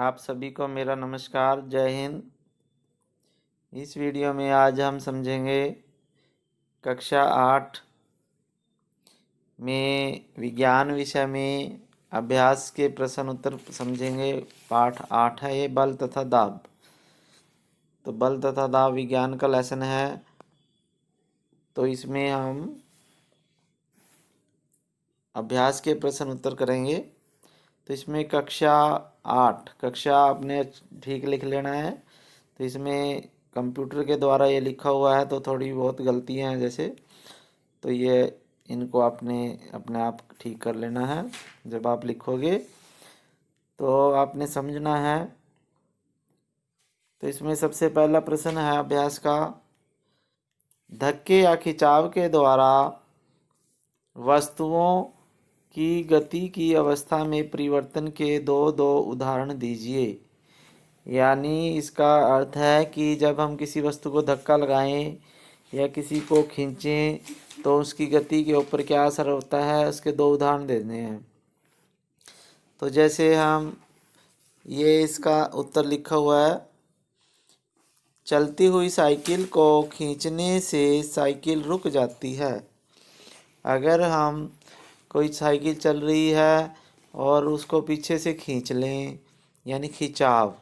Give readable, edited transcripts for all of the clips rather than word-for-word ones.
आप सभी को मेरा नमस्कार, जय हिंद। इस वीडियो में आज हम समझेंगे कक्षा 8 में विज्ञान विषय में अभ्यास के प्रश्न उत्तर समझेंगे। पाठ 8 है ये, बल तथा दाब। तो बल तथा दाब विज्ञान का लेसन है। तो इसमें हम अभ्यास के प्रश्न उत्तर करेंगे। तो इसमें कक्षा 8, कक्षा आपने ठीक लिख लेना है। तो इसमें कंप्यूटर के द्वारा ये लिखा हुआ है तो थोड़ी बहुत गलतियां हैं जैसे, तो ये इनको आपने अपने आप ठीक कर लेना है। जब आप लिखोगे तो आपने समझना है। तो इसमें सबसे पहला प्रश्न है अभ्यास का, धक्के या खिंचाव के द्वारा वस्तुओं की गति की अवस्था में परिवर्तन के दो दो उदाहरण दीजिए। यानी इसका अर्थ है कि जब हम किसी वस्तु को धक्का लगाएं या किसी को खींचें तो उसकी गति के ऊपर क्या असर होता है, उसके दो उदाहरण देने हैं। तो जैसे हम ये इसका उत्तर लिखा हुआ है, चलती हुई साइकिल को खींचने से साइकिल रुक जाती है। अगर हम कोई साइकिल चल रही है और उसको पीछे से खींच लें यानी खिंचाव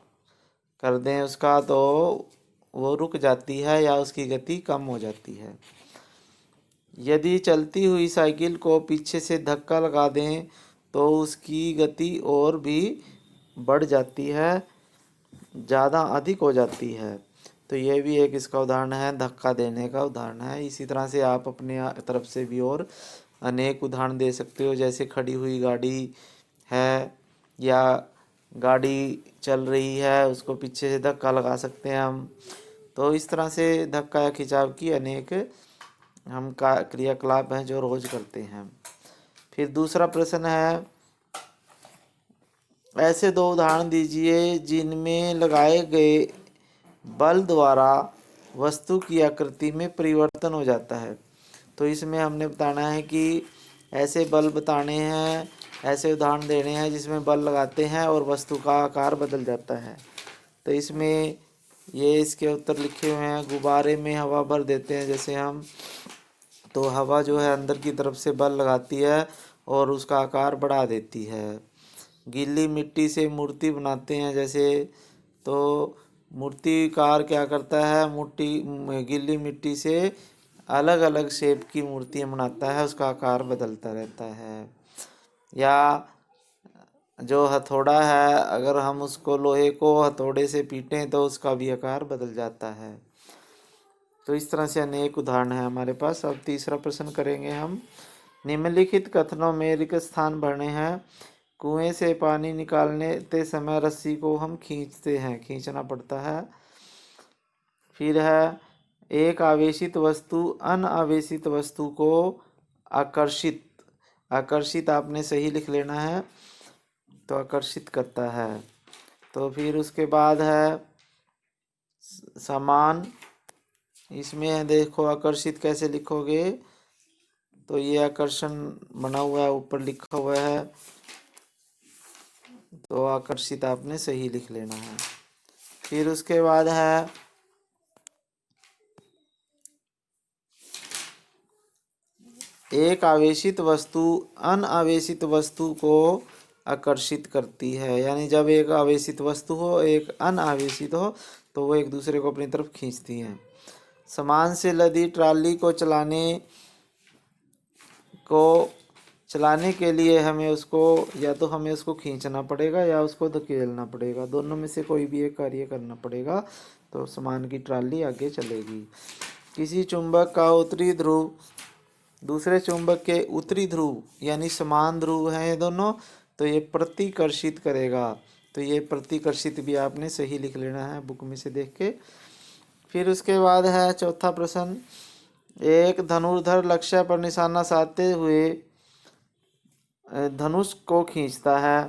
कर दें उसका, तो वो रुक जाती है या उसकी गति कम हो जाती है। यदि चलती हुई साइकिल को पीछे से धक्का लगा दें तो उसकी गति और भी बढ़ जाती है, ज़्यादा अधिक हो जाती है। तो ये भी एक इसका उदाहरण है, धक्का देने का उदाहरण है। इसी तरह से आप अपने तरफ से भी और अनेक उदाहरण दे सकते हो। जैसे खड़ी हुई गाड़ी है या गाड़ी चल रही है, उसको पीछे से धक्का लगा सकते हैं हम। तो इस तरह से धक्का या खिंचाव की अनेक हम क्रियाकलाप हैं जो रोज करते हैं। फिर दूसरा प्रश्न है, ऐसे दो उदाहरण दीजिए जिनमें लगाए गए बल द्वारा वस्तु की आकृति में परिवर्तन हो जाता है। तो इसमें हमने बताना है कि ऐसे बल बताने हैं, ऐसे उदाहरण देने हैं जिसमें बल लगाते हैं और वस्तु का आकार बदल जाता है। तो इसमें ये इसके उत्तर लिखे हुए हैं। गुब्बारे में हवा भर देते हैं जैसे हम, तो हवा जो है अंदर की तरफ से बल लगाती है और उसका आकार बढ़ा देती है। गीली मिट्टी से मूर्ति बनाते हैं जैसे, तो मूर्तिकार क्या करता है, गीली मिट्टी से अलग अलग शेप की मूर्तियाँ बनाता है, उसका आकार बदलता रहता है। या जो हथौड़ा है, अगर हम उसको लोहे को हथौड़े से पीटें तो उसका भी आकार बदल जाता है। तो इस तरह से अनेक उदाहरण है हमारे पास। अब तीसरा प्रश्न करेंगे हम, निम्नलिखित कथनों में रिक्त स्थान भरने हैं। कुएं से पानी निकालते समय रस्सी को हम खींचते हैं, खींचना पड़ता है। फिर है, एक आवेशित वस्तु अनावेशित वस्तु को आकर्षित, आकर्षित आपने सही लिख लेना है, तो आकर्षित करता है। तो फिर उसके बाद है समान, इसमें देखो आकर्षित कैसे लिखोगे, तो ये आकर्षण बना हुआ है, ऊपर लिखा हुआ है, तो आकर्षित आपने सही लिख लेना है। फिर उसके बाद है एक आवेशित वस्तु अनावेशित वस्तु को आकर्षित करती है। यानी जब एक आवेशित वस्तु हो, एक अनावेशित हो, तो वो एक दूसरे को अपनी तरफ खींचती हैं। सामान से लदी ट्राली को चलाने के लिए हमें उसको खींचना पड़ेगा या उसको धकेलना पड़ेगा, दोनों में से कोई भी एक कार्य करना पड़ेगा, तो सामान की ट्राली आगे चलेगी। किसी चुंबक का उत्तरी ध्रुव दूसरे चुंबक के उत्तरी ध्रुव यानी समान ध्रुव हैं ये दोनों, तो ये प्रतिकर्षित करेगा। तो ये प्रतिकर्षित भी आपने सही लिख लेना है बुक में से देख के। फिर उसके बाद है चौथा प्रश्न, एक धनुर्धर लक्ष्य पर निशाना साधते हुए धनुष को खींचता है,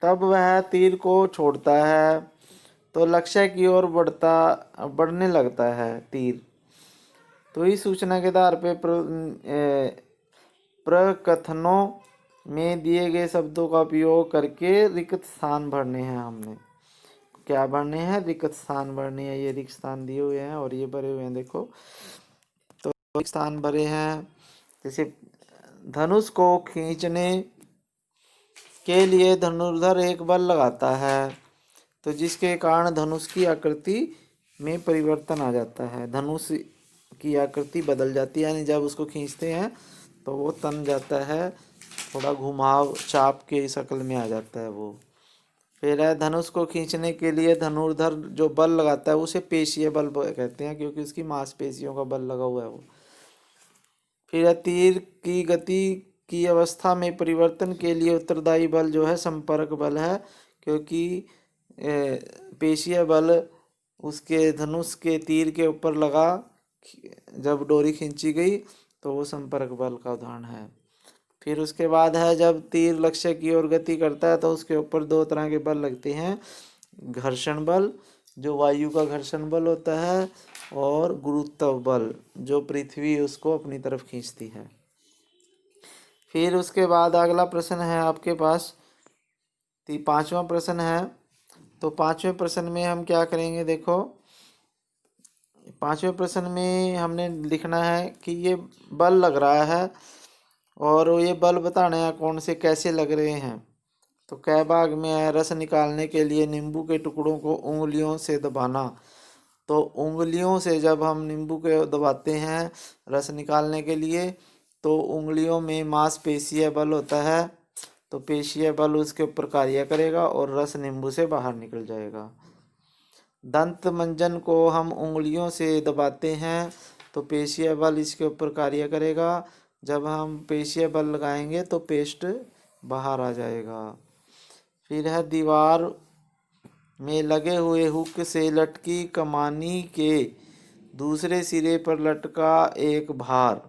तब वह तीर को छोड़ता है तो लक्ष्य की ओर बढ़ने लगता है तीर। तो इस सूचना के आधार पर प्रकथनों में दिए गए शब्दों का उपयोग करके रिक्त स्थान भरने हैं। हमने क्या भरने हैं? रिक्त स्थान भरने हैं। ये रिक्त स्थान दिए हुए हैं और ये भरे हुए हैं, देखो। तो रिक्त स्थान भरे हैं। जैसे धनुष को खींचने के लिए धनुर्धर एक बल लगाता है, तो जिसके कारण धनुष की आकृति में परिवर्तन आ जाता है। धनुष की आकृति बदल जाती है, यानी जब उसको खींचते हैं तो वो तन जाता है, थोड़ा घुमाव चाप के शक्ल में आ जाता है वो। फिर है धनुष को खींचने के लिए धनुर्धर जो बल लगाता है उसे पेशीय बल कहते हैं, क्योंकि उसकी मांसपेशियों का बल लगा हुआ है वो। फिर है तीर की गति की अवस्था में परिवर्तन के लिए उत्तरदायी बल जो है संपर्क बल है, क्योंकि पेशीय बल उसके धनुष के तीर के ऊपर लगा, जब डोरी खींची गई तो वो संपर्क बल का उदाहरण है। फिर उसके बाद है जब तीर लक्ष्य की ओर गति करता है तो उसके ऊपर दो तरह के बल लगते हैं। घर्षण बल जो वायु का घर्षण बल होता है, और गुरुत्व बल जो पृथ्वी उसको अपनी तरफ खींचती है। फिर उसके बाद अगला प्रश्न है आपके पास, पांचवा प्रश्न है। तो पांचवें प्रश्न में हम क्या करेंगे? देखो, पांचवें प्रश्न में हमने लिखना है कि ये बल लग रहा है और ये बल बताने हैं कौन से कैसे लग रहे हैं। तो कै भाग में है? रस निकालने के लिए नींबू के टुकड़ों को उंगलियों से दबाना। तो उंगलियों से जब हम नींबू के दबाते हैं रस निकालने के लिए, तो उंगलियों में मांसपेशीय बल होता है, तो पेशीय बल उसके ऊपर कार्य करेगा और रस नींबू से बाहर निकल जाएगा। दंत मंजन को हम उंगलियों से दबाते हैं तो पेशीय बल इसके ऊपर कार्य करेगा। जब हम पेशीय बल लगाएंगे तो पेस्ट बाहर आ जाएगा। फिर है दीवार में लगे हुए हुक से लटकी कमानी के दूसरे सिरे पर लटका एक भार।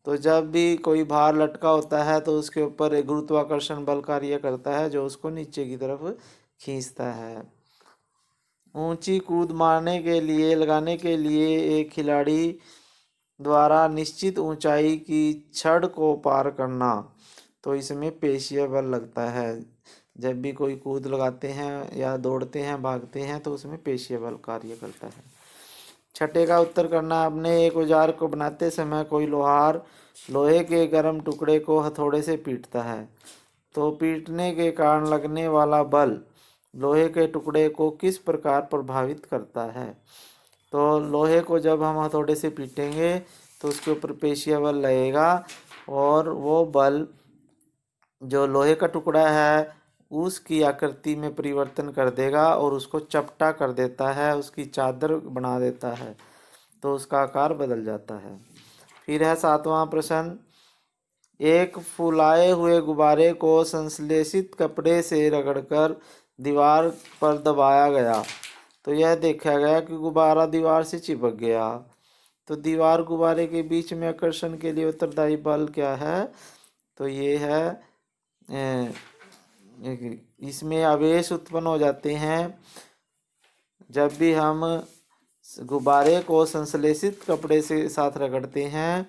तो जब भी कोई भार लटका होता है तो उसके ऊपर एक गुरुत्वाकर्षण बल कार्य करता है जो उसको नीचे की तरफ खींचता है। ऊंची कूद मारने के लिए लगाने के लिए एक खिलाड़ी द्वारा निश्चित ऊंचाई की छड़ को पार करना, तो इसमें पेशीय बल लगता है। जब भी कोई कूद लगाते हैं या दौड़ते हैं भागते हैं तो उसमें पेशीय बल कार्य करता है। छठे का उत्तर करना। अपने एक औजार को बनाते समय कोई लोहार लोहे के गर्म टुकड़े को हथौड़े से पीटता है, तो पीटने के कारण लगने वाला बल लोहे के टुकड़े को किस प्रकार प्रभावित करता है? तो लोहे को जब हम हथौड़े से पीटेंगे तो उसके ऊपर पेशीय बल लगेगा और वो बल जो लोहे का टुकड़ा है उसकी आकृति में परिवर्तन कर देगा और उसको चपटा कर देता है, उसकी चादर बना देता है, तो उसका आकार बदल जाता है। फिर है सातवां प्रश्न। एक फुलाए हुए गुब्बारे को संश्लेषित कपड़े से रगड़कर दीवार पर दबाया गया, तो यह देखा गया कि गुब्बारा दीवार से चिपक गया। तो दीवार गुब्बारे के बीच में आकर्षण के लिए उत्तरदायी बल क्या है? तो ये है इसमें आवेश उत्पन्न हो जाते हैं जब भी हम गुब्बारे को संश्लेषित कपड़े से साथ रगड़ते हैं,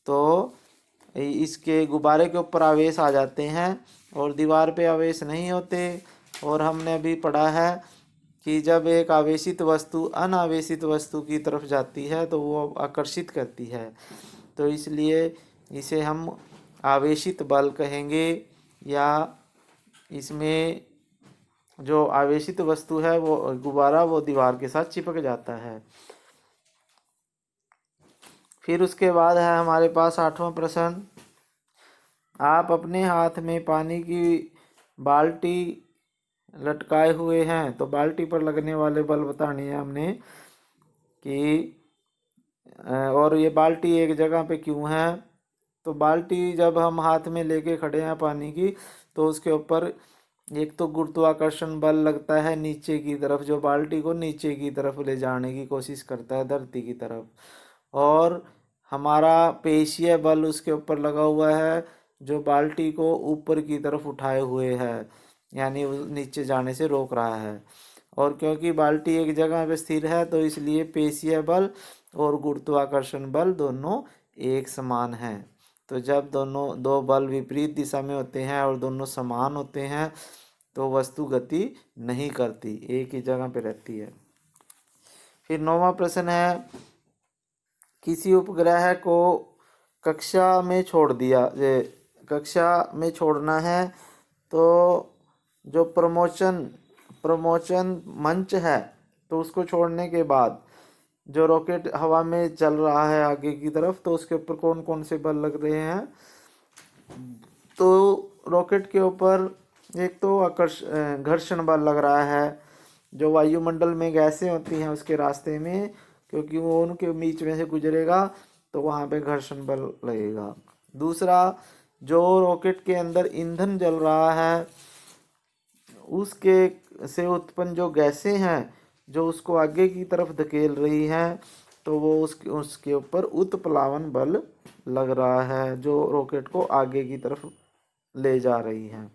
तो इसके गुब्बारे के ऊपर आवेश आ जाते हैं और दीवार पे आवेश नहीं होते। और हमने अभी पढ़ा है कि जब एक आवेशित वस्तु अनावेशित वस्तु की तरफ जाती है तो वो आकर्षित करती है, तो इसलिए इसे हम आवेशित बल कहेंगे। या इसमें जो आवेशित वस्तु है वो गुब्बारा वो दीवार के साथ चिपक जाता है। फिर उसके बाद है हमारे पास आठवां प्रश्न। आप अपने हाथ में पानी की बाल्टी लटकाए हुए हैं, तो बाल्टी पर लगने वाले बल बताने हैं हमने कि और ये बाल्टी एक जगह पे क्यों है। तो बाल्टी जब हम हाथ में लेके खड़े हैं पानी की, तो उसके ऊपर एक तो गुरुत्वाकर्षण बल लगता है नीचे की तरफ, जो बाल्टी को नीचे की तरफ ले जाने की कोशिश करता है धरती की तरफ, और हमारा पेशीय बल उसके ऊपर लगा हुआ है जो बाल्टी को ऊपर की तरफ उठाए हुए है, यानी नीचे जाने से रोक रहा है। और क्योंकि बाल्टी एक जगह पे स्थिर है तो इसलिए पेशीय बल और गुरुत्वाकर्षण बल दोनों एक समान हैं। तो जब दो बल विपरीत दिशा में होते हैं और दोनों समान होते हैं तो वस्तु गति नहीं करती, एक ही जगह पे रहती है। फिर 9वां प्रश्न है, किसी उपग्रह को कक्षा में छोड़ दिया, कक्षा में छोड़ना है तो जो प्रमोशन मंच है, तो उसको छोड़ने के बाद जो रॉकेट हवा में चल रहा है आगे की तरफ, तो उसके ऊपर कौन कौन से बल लग रहे हैं। तो रॉकेट के ऊपर एक तो घर्षण बल लग रहा है, जो वायुमंडल में गैसें होती हैं उसके रास्ते में, क्योंकि वो उनके बीच में से गुजरेगा तो वहाँ पे घर्षण बल लगेगा। दूसरा, जो रॉकेट के अंदर ईंधन जल रहा है उसके से उत्पन्न जो गैसें हैं जो उसको आगे की तरफ धकेल रही हैं, तो वो उसके ऊपर उत्प्लावन बल लग रहा है जो रॉकेट को आगे की तरफ ले जा रही है।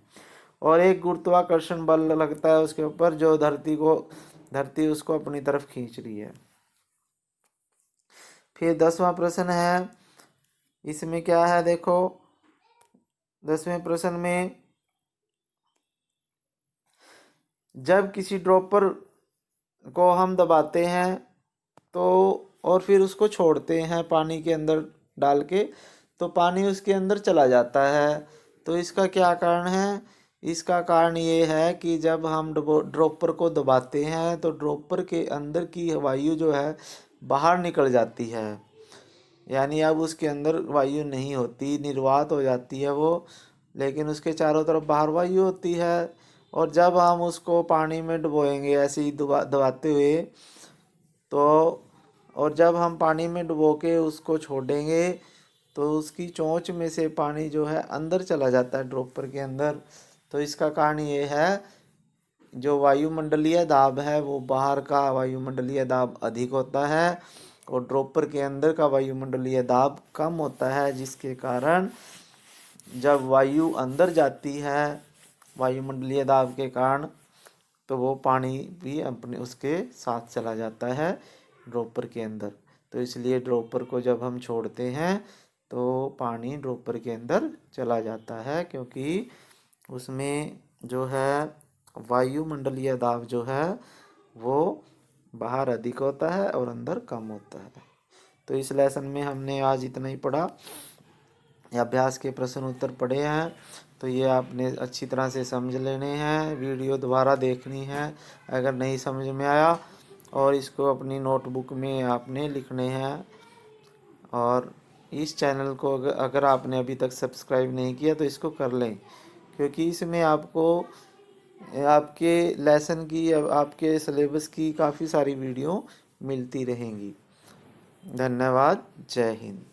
और एक गुरुत्वाकर्षण बल लगता है उसके ऊपर, जो धरती उसको अपनी तरफ खींच रही है। फिर 10वां प्रश्न है, इसमें क्या है देखो, 10वें प्रश्न में जब किसी ड्रॉपर को हम दबाते हैं तो और फिर उसको छोड़ते हैं पानी के अंदर डाल के, तो पानी उसके अंदर चला जाता है। तो इसका क्या कारण है। इसका कारण ये है कि जब हम ड्रॉपर को दबाते हैं तो ड्रॉपर के अंदर की वायु जो है बाहर निकल जाती है, यानी अब उसके अंदर वायु नहीं होती, निर्वात हो जाती है वो, लेकिन उसके चारों तरफ बाहर वायु होती है। और जब हम उसको पानी में डुबोएंगे ऐसे ही दबाते हुए, तो और जब हम पानी में डुबो के उसको छोड़ेंगे तो उसकी चोंच में से पानी जो है अंदर चला जाता है ड्रॉपर के अंदर। तो इसका कारण ये है, जो वायुमंडलीय दाब है वो बाहर का वायुमंडलीय दाब अधिक होता है और ड्रॉपर के अंदर का वायुमंडलीय दाब कम होता है, जिसके कारण जब वायु अंदर जाती है वायुमंडलीय दाब के कारण, तो वो पानी भी अपने उसके साथ चला जाता है ड्रॉपर के अंदर। तो इसलिए ड्रॉपर को जब हम छोड़ते हैं तो पानी ड्रॉपर के अंदर चला जाता है, क्योंकि उसमें जो है वायुमंडलीय दाब जो है वो बाहर अधिक होता है और अंदर कम होता है। तो इस लेसन में हमने आज इतना ही पढ़ा। अभ्यास के प्रश्न उत्तर पढ़े हैं, तो ये आपने अच्छी तरह से समझ लेने हैं, वीडियो दोबारा देखनी है अगर नहीं समझ में आया, और इसको अपनी नोटबुक में आपने लिखने हैं। और इस चैनल को अगर आपने अभी तक सब्सक्राइब नहीं किया तो इसको कर लें, क्योंकि इसमें आपको आपके लेसन की, आपके सिलेबस की काफ़ी सारी वीडियो मिलती रहेंगी। धन्यवाद। जय हिंद।